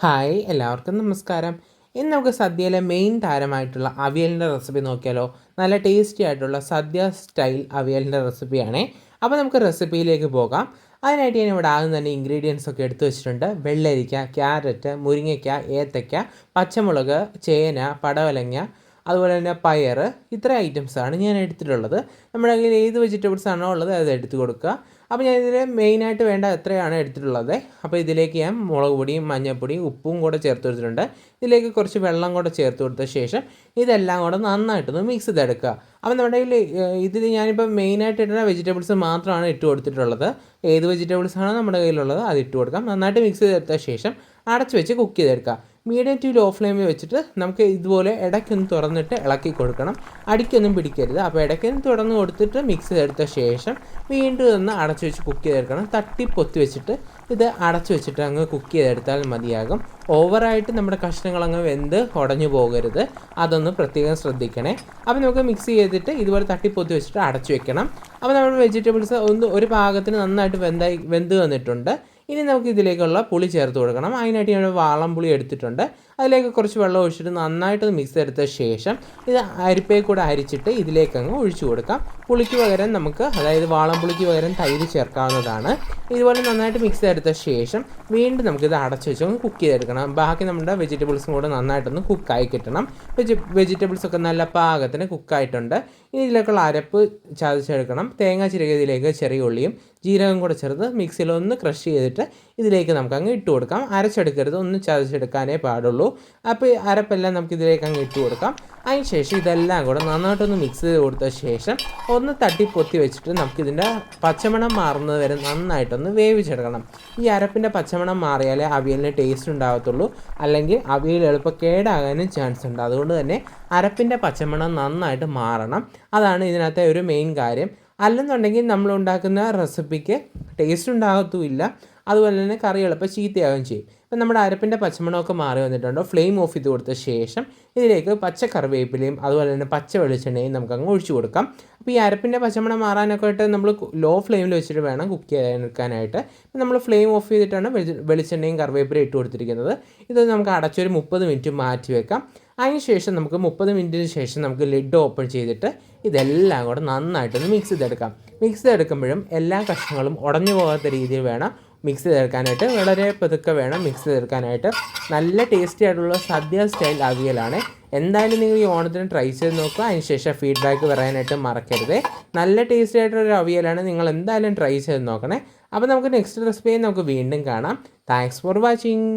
Hi എല്ലാവർക്കും നമസ്കാരം. ഇന്ന് നമുക്ക് സദ്യയിലെ മെയിൻ താരമായിട്ടുള്ള അവിയലിൻ്റെ റെസിപ്പി നോക്കിയാലോ. നല്ല ടേസ്റ്റി ആയിട്ടുള്ള സദ്യ സ്റ്റൈൽ അവിയലിൻ്റെ റെസിപ്പിയാണേ. അപ്പോൾ നമുക്ക് റെസിപ്പിയിലേക്ക് പോകാം. അതിനായിട്ട് ഞാൻ ഇവിടെ ആദ്യം തന്നെ ഇൻഗ്രീഡിയൻസ് ഒക്കെ എടുത്തു വെച്ചിട്ടുണ്ട്. വെള്ളരിക്ക, ക്യാരറ്റ്, മുരിങ്ങയ്ക്ക, ഏത്തയ്ക്ക, പച്ചമുളക്, ചേന, പടവലങ്ങ, അതുപോലെ തന്നെ പയർ, ഇത്ര ഐറ്റംസാണ് ഞാൻ എടുത്തിട്ടുള്ളത്. നമ്മുടെ കയ്യിൽ ഏത് വെജിറ്റബിൾസ് ആണോ ഉള്ളത് അത് എടുത്ത് കൊടുക്കുക. അപ്പോൾ ഞാൻ ഇതിൽ മെയിനായിട്ട് വേണ്ട എത്രയാണ് എടുത്തിട്ടുള്ളത്. അപ്പോൾ ഇതിലേക്ക് ഞാൻ മുളക് പൊടിയും മഞ്ഞൾപ്പൊടിയും ഉപ്പും കൂടെ ചേർത്ത് കൊടുത്തിട്ടുണ്ട്. ഇതിലേക്ക് കുറച്ച് വെള്ളം കൂടെ ചേർത്ത് കൊടുത്ത ശേഷം ഇതെല്ലാം കൂടെ നന്നായിട്ടൊന്ന് മിക്സ് ചെയ്തെടുക്കുക. അപ്പോൾ നമ്മുടെ കയ്യിൽ ഇതിൽ ഞാനിപ്പോൾ മെയിനായിട്ട് ഇടുന്ന വെജിറ്റബിൾസ് മാത്രമാണ് ഇട്ട് കൊടുത്തിട്ടുള്ളത്. ഏത് വെജിറ്റബിൾസാണോ നമ്മുടെ കയ്യിലുള്ളത് അത് ഇട്ട് കൊടുക്കാം. നന്നായിട്ട് മിക്സ് ചെയ്തെടുത്ത ശേഷം അടച്ച് വെച്ച് കുക്ക് ചെയ്തെടുക്കുക. മീഡിയം ടു ലോ ഫ്ലെയിമിൽ വെച്ചിട്ട് നമുക്ക് ഇതുപോലെ ഇടയ്ക്കൊന്ന് തുറന്നിട്ട് ഇളക്കി കൊടുക്കണം. അടിക്കൊന്നും പിടിക്കരുത്. അപ്പോൾ ഇടയ്ക്കൊന്ന് തുറന്ന് കൊടുത്തിട്ട് മിക്സ് ചെയ്തെടുത്ത ശേഷം വീണ്ടും ഒന്ന് അടച്ചു വെച്ച് കുക്ക് ചെയ്തെടുക്കണം. തട്ടി പൊത്തി വെച്ചിട്ട് ഇത് അടച്ചു വെച്ചിട്ട് അങ്ങ് കുക്ക് ചെയ്തെടുത്താൽ മതിയാകും. ഓവറായിട്ട് നമ്മുടെ കഷ്ണങ്ങളങ്ങ് വെന്ത് ഉടഞ്ഞു പോകരുത്. അതൊന്ന് പ്രത്യേകം ശ്രദ്ധിക്കണേ. അപ്പോൾ നമുക്ക് മിക്സ് ചെയ്തിട്ട് ഇതുപോലെ തട്ടിപ്പൊത്തി വെച്ചിട്ട് അടച്ചു വെക്കണം. അപ്പോൾ നമ്മുടെ വെജിറ്റബിൾസ് ഒരു പാകത്തിന് നന്നായിട്ട് വെന്ത് വന്നിട്ടുണ്ട്. ഇനി നമുക്ക് ഇതിലേക്കുള്ള പുളി ചേർത്ത് കൊടുക്കണം. അതിനായിട്ട് ഞാൻ വാളം പുളി എടുത്തിട്ടുണ്ട്. അതിലേക്ക് കുറച്ച് വെള്ളം ഒഴിച്ചിട്ട് നന്നായിട്ട് മിക്സ് ചെയ്തെടുത്ത ശേഷം ഇത് അരിപ്പയിൽ കൂടെ അരിച്ചിട്ട് ഇതിലേക്ക് അങ്ങ് ഒഴിച്ചു കൊടുക്കാം. പുളിക്ക് പകരം നമുക്ക്, അതായത് വാളം പുളിക്ക് പകരം തൈര് ചേർക്കാവുന്നതാണ്. ഇതുപോലെ നന്നായിട്ട് മിക്സ് ചെയ്തെടുത്ത ശേഷം വീണ്ടും നമുക്കിത് അടച്ചു വെച്ച് ഒന്ന് കുക്ക് ചെയ്തെടുക്കണം. ബാക്കി നമ്മുടെ വെജിറ്റബിൾസും കൂടെ നന്നായിട്ടൊന്ന് കുക്കായി കിട്ടണം. വെജിറ്റബിൾസൊക്കെ നല്ല പാകത്തിന് കുക്കായിട്ടുണ്ട്. ഇനി ഇതിലേക്കുള്ള അരപ്പ് ചതച്ചെടുക്കണം. തേങ്ങ ചിരകിയതിലേക്ക് ചെറിയ ഉള്ളിയും ജീരകം കൂടെ ചേർത്ത് മിക്സിയിൽ ഒന്ന് ക്രഷ് ചെയ്തിട്ട് ഇതിലേക്ക് നമുക്ക് അങ്ങ് ഇട്ട് കൊടുക്കാം. അരച്ചെടുക്കരുത്, ഒന്ന് ചതച്ചെടുക്കാനേ പാടുള്ളൂ. അപ്പോൾ ഈ അരപ്പെല്ലാം നമുക്ക് ഇതിലേക്ക് അങ്ങ് ഇട്ട് കൊടുക്കാം. അതിന് ശേഷം ഇതെല്ലാം കൂടെ നന്നായിട്ടൊന്ന് മിക്സ് ചെയ്ത് കൊടുത്ത ശേഷം ഒന്ന് തട്ടി പൊത്തി വെച്ചിട്ട് നമുക്കിതിൻ്റെ പച്ചമണം മാറുന്നത് വരെ നന്നായിട്ടൊന്ന് വേവിച്ചെടുക്കണം. ഈ അരപ്പിൻ്റെ പച്ചമണം മാറിയാലേ അവിയലിന് ടേസ്റ്റ് ഉണ്ടാകത്തുള്ളൂ. അല്ലെങ്കിൽ അവിയൽ എളുപ്പം കേടാകാനും ചാൻസ് ഉണ്ട്. അതുകൊണ്ട് തന്നെ അരപ്പിൻ്റെ പച്ചമണം നന്നായിട്ട് മാറണം. അതാണ് ഇതിനകത്തെ ഒരു മെയിൻ കാര്യം. അല്ലെന്നുണ്ടെങ്കിൽ നമ്മൾ ഉണ്ടാക്കുന്ന റെസിപ്പിക്ക് ടേസ്റ്റ് ഉണ്ടാകത്തുമില്ല. അതുപോലെ തന്നെ കറി എളുപ്പം ചീത്തയാകുകയും ചെയ്യും. ഇപ്പം നമ്മുടെ അരപ്പിൻ്റെ പച്ചമണമൊക്കെ മാറി വന്നിട്ടുണ്ടോ, ഫ്ലെയിം ഓഫ് ചെയ്ത് കൊടുത്ത ശേഷം ഇതിലേക്ക് പച്ച കറിവേപ്പിലയും അതുപോലെ തന്നെ പച്ച വെളിച്ചെണ്ണയും നമുക്കങ്ങ് ഒഴിച്ചു കൊടുക്കാം. അപ്പോൾ ഈ അരപ്പിൻ്റെ പച്ചമണം മാറാനൊക്കെ ആയിട്ട് നമ്മൾ ലോ ഫ്ലെയിമിൽ വെച്ചിട്ട് വേണം കുക്ക് ചെയ്യാനെടുക്കാനായിട്ട്. ഇപ്പം നമ്മൾ ഫ്ലെയിം ഓഫ് ചെയ്തിട്ടാണ് വെളിച്ചെണ്ണയും കറിവേപ്പിലയും ഇട്ട് കൊടുത്തിരിക്കുന്നത്. ഇത് നമുക്ക് അടച്ചൊരു 30 മിനിറ്റ് മാറ്റി വെക്കാം. അതിന് ശേഷം നമുക്ക് 30 മിനിറ്റിന് ശേഷം നമുക്ക് ലിഡ് ഓപ്പൺ ചെയ്തിട്ട് ഇതെല്ലാം കൂടെ നന്നായിട്ടൊന്ന് മിക്സ് ചെയ്തെടുക്കാം. മിക്സ് ചെയ്തെടുക്കുമ്പോഴും എല്ലാ കഷ്ണങ്ങളും ഉടഞ്ഞു പോകാത്ത രീതിയിൽ വേണം മിക്സ് ചെയ്തെടുക്കാനായിട്ട്. വളരെ പതുക്കെ വേണം മിക്സ് ചെയ്തെടുക്കാനായിട്ട്. നല്ല ടേസ്റ്റി ആയിട്ടുള്ള സദ്യ സ്റ്റൈൽ അവിയലാണ്. എന്തായാലും നിങ്ങൾ ഈ ഓണത്തിന് ട്രൈ ചെയ്ത് നോക്കുക. അതിനുശേഷം ഫീഡ്ബാക്ക് പറയാനായിട്ട് മറക്കരുത്. നല്ല ടേസ്റ്റി ആയിട്ടുള്ളൊരു അവിയലാണ്. നിങ്ങൾ എന്തായാലും ട്രൈ ചെയ്ത് നോക്കണേ. അപ്പോൾ നമുക്ക് നെക്സ്റ്റ് റെസിപ്പിയിൽ നമുക്ക് വീണ്ടും കാണാം. Thanks for watching.